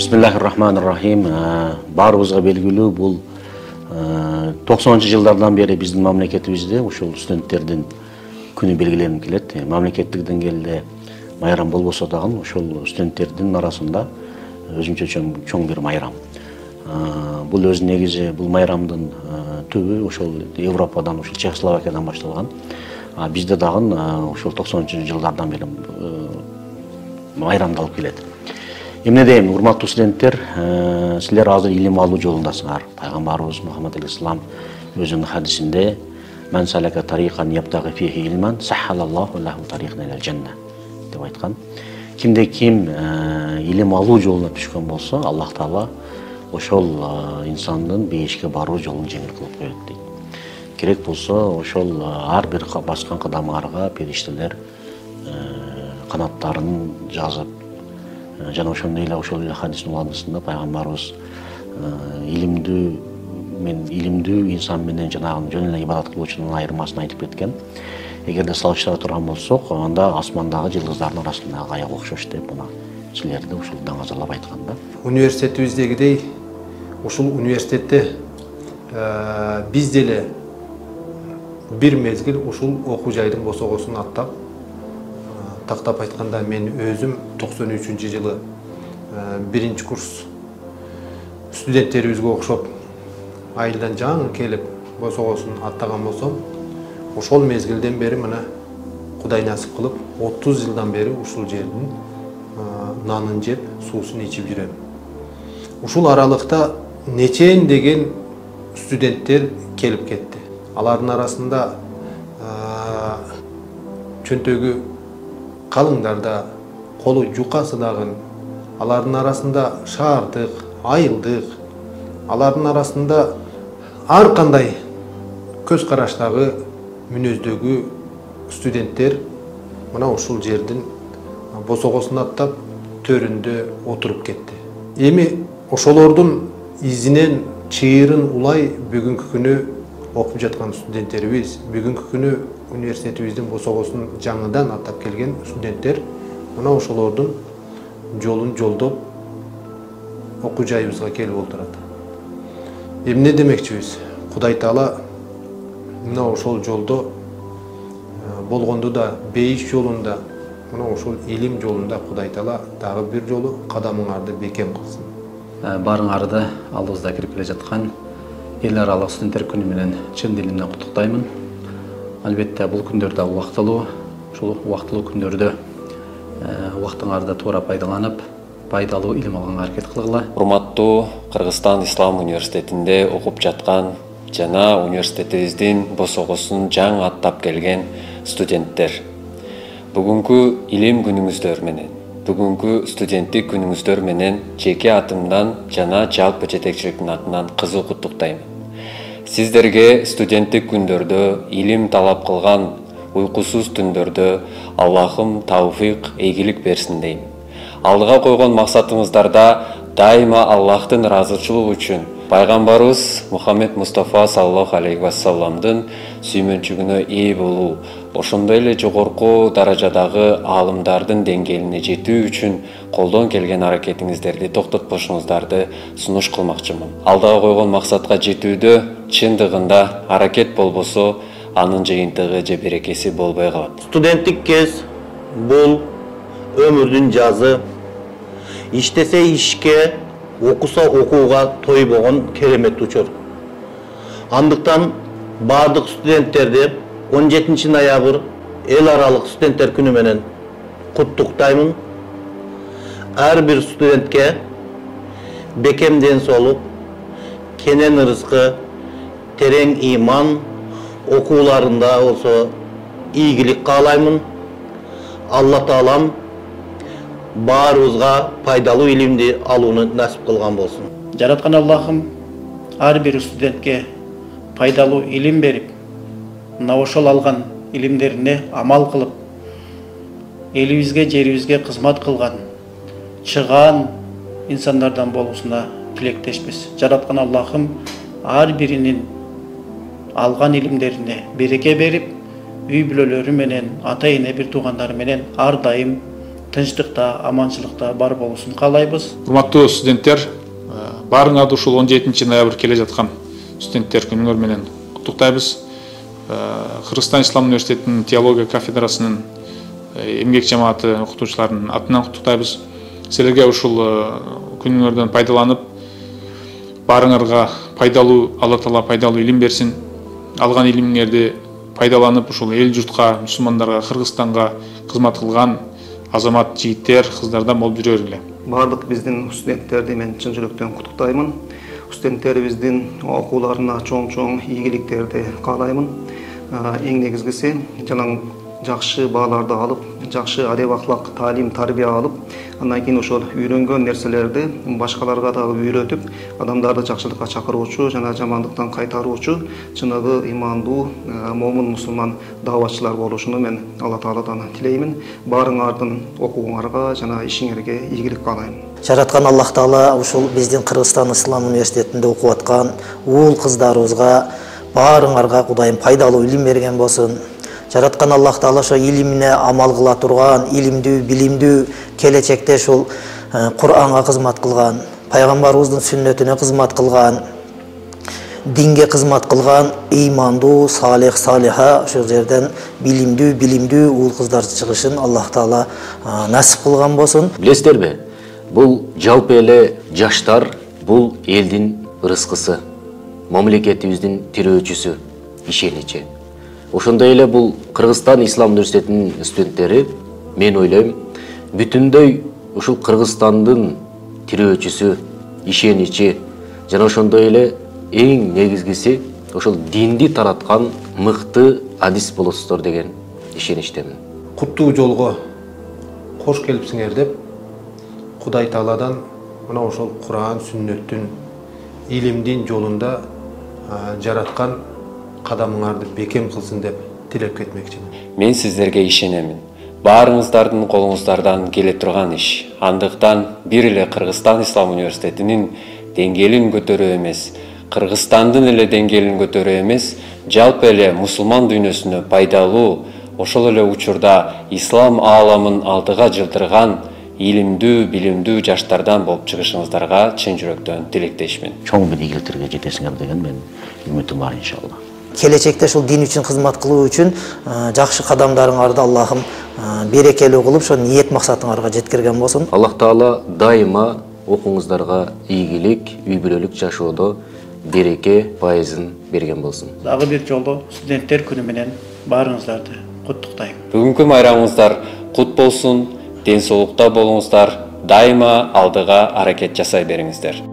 Бисмиллахир-рахманир-рахим. Барыбызга белгилүү, бул 90-жылдардан бери биздин мамлекетибизде ушул студенттердин күнү белгиленип келет. Мамлекеттик деңгээлде майрам болбосо дагы ушул студенттердин арасында өзүнчө чоң бир майрам. Бул өз негизи, бул майрамдын түбү ушул Европадан, ушул Чехословакиядан башталган. Бизде дагы ушул 90-жылдардан бери майрамдалып келет. Эмне дейм, урматтуу студенттер, силер азыр илим алуу жолундасыңар. Пайгамбарыбыз Мухаммад алейхиссалам өзүнүн хадисинде "Мен салака тарикан ябтагы фихи илман, саххалаллаху лаху тарикан илал жанна" деп айткан. Кимде ким илим алуу жолуна түшкөн болсо, Аллах Таала ошол инсандын бейишке баруу жолун жеңил кылып коет дейт. Керек болсо, ошол ар бир баскан кадамдарга периштелер канаттарын жазып, жана ошондой эле ошол хадистин уладысында пайгамбарыбыз илимдүү инсан менен жанагы жөн эле ибадат кылуучунун айырмасын айтып кеткен. Эгерде салыштыра турган болсок, анда асмандагы жылдыздардын арасындагы аяк окшош деп мына силерди ушул даңазалап айткан да. Университетибиздегидей ушул университетте биз деле бир мезгил ушул окуу жайдын босогосун аттап, тактап айтканда мен өзүм 93-жылы 1-курс студенттерибизге окшоп айылдан жаңы келип босогосун аттаган болсом, ошол мезгилден бери мына Кудай насип кылып 30 жылдан бери ушул жердин нанын жеп, суусун ичип жүрөм. Ушул аралыкта нечен деген студенттер келип кетти. Алардын арасында чөнтөгү калыңдар да, колу жукасы дагы, алардын арасында шаардык, айылдык, алардын арасында ар кандай көз караштагы, мүнөздөгү студенттер мына ушул жердин босогосун аттап төрүндө отуруп кетти. Эми ошолордун изинен чыйырын улай бүгүнкү күнү окуп жаткан студенттерибиз, бүгүнкү күнү университетибиздин босогосун жаңыдан аттап келген студенттер мына ошолордун жолун жолдоп окуу жайыбызга келип отурат. Эмне демекчибиз? Кудай Таала мына ошол жолдо болгонду да, бейиш жолунда, мына ошол илим жолунда Кудай Таала дагы бир жолу кадамыңарды бекем кылсын. Барыңарды алдыбызда кирип келе жаткан эл аралык студенттер күнү менен чын дилимден куттуктаймын. Албетте бул күндөрдө убактылуу, ушул убактылуу күндөрдө убактыңарды туура пайдаланып, пайдалуу илим алганга аракет кылгыла. Урматтуу Кыргызстан Ислам университетинде окуп жаткан жана университетибиздин босогосун жаңы аттап келген студенттер. Бүгүнкү илим күнүңүздөр менен, бүгүнкү студенттик күнүңүздөр менен жеке атымдан жана жалпы жетекчиликтин атынан кызуу куттуктайм. Сиздерге студенттик күндөрдө илим талап кылган уйкусуз түндөрдө Аллахым тауфик, ийгилик берсин дейм. Алдыга койгон максатыңыздарда дайыма Аллахтын ыраазычылыгы үчүн Пайгамбарыбыз Мухаммед Мустафа саллаллаху алейхи вассаламдын сүймөнчүгүнө ээ болуу, ошондой эле жогорку даражадагы аалымдардын деңгээлине жетүү үчүн колдон келген аракетиңиздерди токтотпошуңуздарды сунуш кылмакчымын. Алдыга койгон максатка жетүүдө чындыгында аракет болбосо, анын жыйынтыгы же берекеси болбой калат. Студенттик кез бул өмүрдүн жазы. Иштесе ишке, окуса окууга тойбогон керемет учур. Андыктан бардык студенттерди 17 ноябрь эл аралык студенттер күнү менен куттуктаймын. Ар бир студентке бекем ден соолук, кенен ырыскы, терең иман, окууларында болсо ийгилик каалаймын. Алла Таалам баарыбызга пайдалуу илимди алууну насип кылган болсун. Жараткан Аллахым ар бир студентке пайдалуу илим берип, мына ошол алган илимдерине амал кылып, элибизге, жерибизге кызмат кылган, чыгаан инсандардан болуусуна тилектешпиз. Жараткан Аллахым ар биринин алган илимдерине береке берип, үй бүлөлөрү менен, ата эне бир туугандары менен ар дайым тынчтыкта, аманчылыкта бар болуусун каалайбыз. Урматтуу студенттер, баарыңарды ушул 17 ноябрь келе жаткан студенттер күнүңөр менен куттуктайбыз. Кыргызстан Ислам университетинин теология кафедрасынын эмгек жамааты окутуучуларынын атынан куттуктайбыз. Силерге ушул күнүңөрдөн пайдаланып, баарыңарга пайдалуу, Алла Таала пайдалуу илим берсин. Алган илимиңерди пайдаланып, ушул эл журтка, мусулмандарга, Кыргызстанга кызмат кылган азамат жигиттер, кыздардан болуп жүрөлү. Барлык биздин студенттерди мен чын жүрөктөн куттуктаймын. Студенттерибиздин окууларына чоң ийгиликтерди каалаймын. Эң негизгиси жанаң жакшы бааларды алып, жакшы адеп ахлак, таалим, тарбия алып, андан кийин ошол үйрөнгөн нерселерди башкаларга дагы үйрөтүп, адамдарды жакшылыкка чакыруучу жана жамандыктан кайтаруучу чыныгы имандуу момун мусулман дааватчылар болушуну мен Алла Тааладан тилеймин. Баарыңардын окууңарга жана ишиңерге ийгилик каалайм. Жараткан Аллах Таала ушул биздин Кыргызстан Ислам университетинде окуп аткан уул кыздарыбызга баарыңарга Кудайым пайдалуу илим берген болсун. Жараткан Аллах Таала ошо илимине амал кыла турган, илимдүү, билимдүү, келечекте ушул Кур'анга кызмат кылган, пайгамбарыбыздын сүннөтүнө кызмат кылган, динге кызмат кылган, ыймандуу, салих, салиха ошол жерден билимдүү уул кыздар чыгышын Аллах Таала насип кылган болсун. Билесиздерби? Бул жалпы эле жаштар, бул элдин ырыскысы, мамлекетибиздин тирөөчүсү, ишеничи. Ошондой эле бул Кыргызстан Ислам университетинин студенттери, мен ойлойм, бүтүндөй ушул Кыргызстандын тирөөчүсү, ишеничи, жана ошондой эле эң негизгиси ошол динди тараткан мыкты адис болосуздар деген ишеничтемин. Куттуу жолго кош келипсиңер деп Кудай Тааладан мына ошол Кур'ан, сүннөттүн, илимдин жолунда жараткан кадамыңарды бекем кылсын деп тилеп кетмекчимин. Мен сиздерге ишенемин. Баарыңыздардын колуңуздардан келе турган иш. Андыктан бир эле Кыргызстан Ислам университетинин деңгээлин көтөрүү эмес, Кыргызстандын эле деңгээлин көтөрүү эмес, жалпы эле мусулман дүйнөсүнө пайдалуу, ошол эле учурда ислам ааламын алдыга жылдырган илимдүү, билимдүү жаштардан болуп чыгышыңыздарга чын жүрөктөн тилектешмин. Чоң бир ийгиликтерге жетесиңер деген мен үмүтүм бар иншалла. Келечекте ушул дин үчүн кызмат кылуу үчүн жакшы кадамдарыңарды Аллахым берекелүү кылып, ошо ниет максатыңарга жеткирген болсун. Аллах Таала дайыма окууңуздарга ийгилик, үй бүлөлүк жашоодо береке, пайызын берген болсун. Дагы бир жолу студенттер күнү менен баарыңыздарды куттуктайм. Бүгүнкү майрамыңыздар кут болсун, ден соолукта болуңуздар, дайыма алдыга аракет жасай бериңиздер.